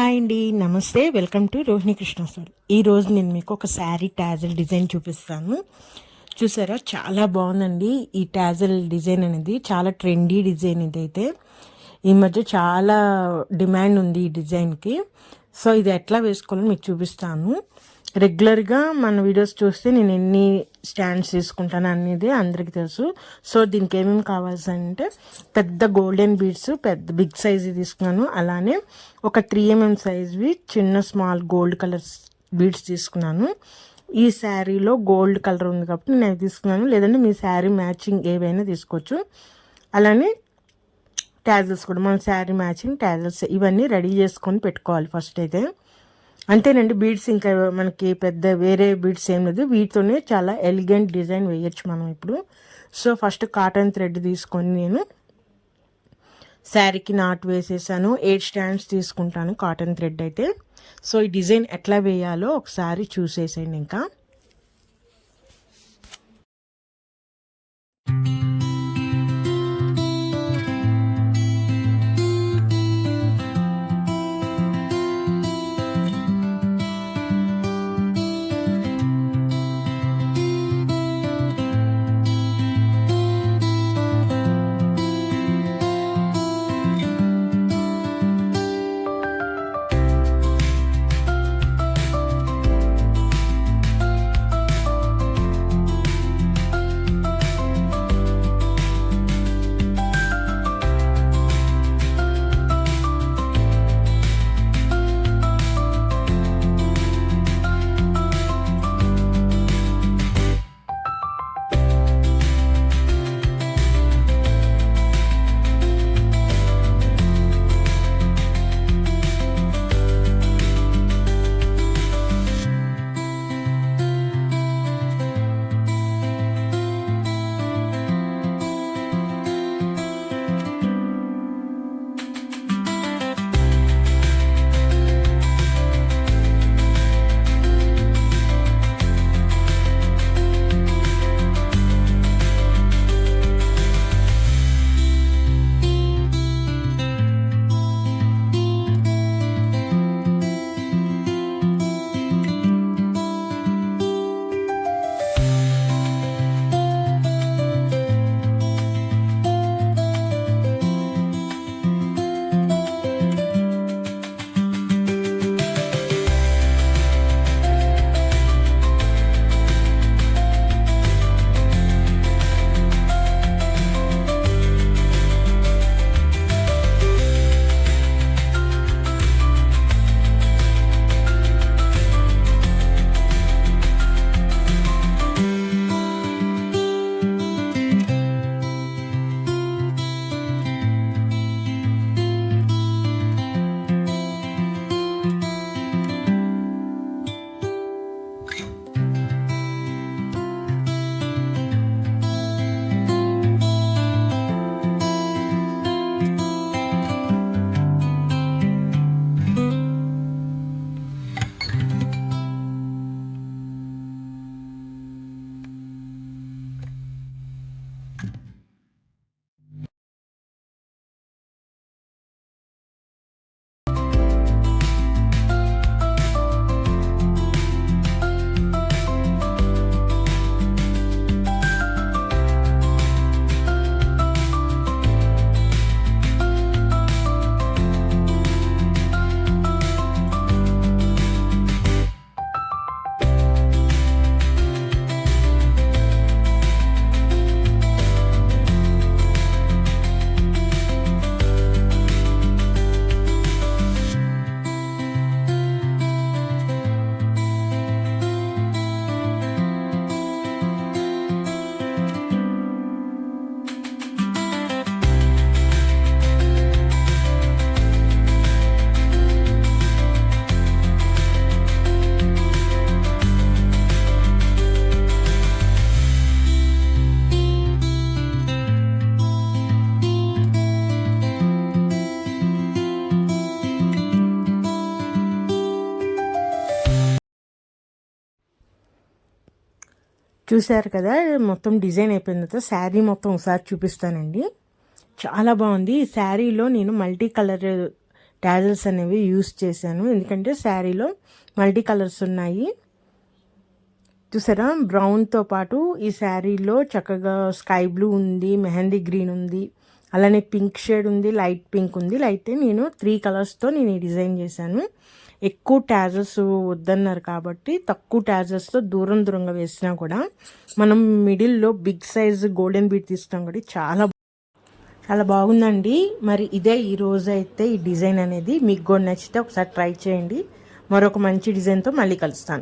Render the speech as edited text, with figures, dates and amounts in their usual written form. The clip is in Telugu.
హాయ్ అండి, నమస్తే. Welcome to Rohini Krishna story. ఈరోజు నేను మీకు ఒక శారీ టాజల్ డిజైన్ చూపిస్తాను. చూసారా, చాలా బాగుందండి. ఈ టాజల్ డిజైన్ అనేది చాలా ట్రెండీ డిజైన్. ఇదైతే ఈ మధ్య చాలా డిమాండ్ ఉంది ఈ డిజైన్కి. సో ఇది ఎట్లా వేసుకోవాలని మీకు చూపిస్తాను. రెగ్యులర్గా మన వీడియోస్ చూస్తే నేను ఎన్ని స్టాండ్స్ తీసుకుంటాను అనేది అందరికీ తెలుసు. సో దీనికి ఏమేమి కావాల్సిందంటే పెద్ద గోల్డెన్ బీడ్స్, పెద్ద బిగ్ సైజ్ తీసుకున్నాను. అలానే ఒక 3mm సైజ్వి చిన్న స్మాల్ గోల్డ్ కలర్ బీడ్స్ తీసుకున్నాను. ఈ శారీలో గోల్డ్ కలర్ ఉంది కాబట్టి నేను అవి తీసుకున్నాను. లేదంటే మీ శారీ మ్యాచింగ్ ఏవైనా తీసుకోవచ్చు. అలానే ట్యాజల్స్ కూడా, మన శారీ మ్యాచింగ్ ట్యాజల్స్ ఇవన్నీ రెడీ చేసుకొని పెట్టుకోవాలి ఫస్ట్ అయితే. అంతేనండి, బీడ్స్ ఇంకా మనకి పెద్ద వేరే బీడ్స్ ఏం లేదు. వీటితోనే చాలా ఎలిగెంట్ డిజైన్ వేయచ్చు మనం ఇప్పుడు. సో ఫస్ట్ కాటన్ థ్రెడ్ తీసుకొని నేను శారీకి నాట్ వేసేసాను. 8 స్టాండ్స్ తీసుకుంటాను కాటన్ థ్రెడ్ అయితే. సో ఈ డిజైన్ ఎట్లా వేయాలో ఒకసారి చూసేసేయండి. ఇంకా చూసారు కదా, మొత్తం డిజైన్ అయిపోయిన తర్వాత శారీ మొత్తం ఒకసారి చూపిస్తానండి. చాలా బాగుంది. ఈ శారీలో నేను మల్టీ కలర్ టాజిల్స్ అనేవి యూస్ చేశాను. ఎందుకంటే శారీలో మల్టీ కలర్స్ ఉన్నాయి. చూసారా, బ్రౌన్తో పాటు ఈ శారీలో చక్కగా స్కై బ్లూ ఉంది, మెహందీ గ్రీన్ ఉంది, అలానే పింక్ షేడ్ ఉంది, లైట్ పింక్ ఉంది. అయితే నేను 3 కలర్స్తో నేను ఈ డిజైన్ చేశాను. ఎక్కువ టాజల్స్ వద్దన్నారు కాబట్టి తక్కువ టాజల్స్తో దూరంగా వేసినా కూడా మనం మిడిల్లో బిగ్ సైజ్ గోల్డెన్ బీడ్ తీస్తాం కాబట్టి చాలా బాగుందండి. మరి ఇదే ఈ రోజు అయితే ఈ డిజైన్ అనేది మీకు కూడా నచ్చితే ఒకసారి ట్రై చేయండి. మరొక మంచి డిజైన్తో మళ్ళీ కలుస్తాను.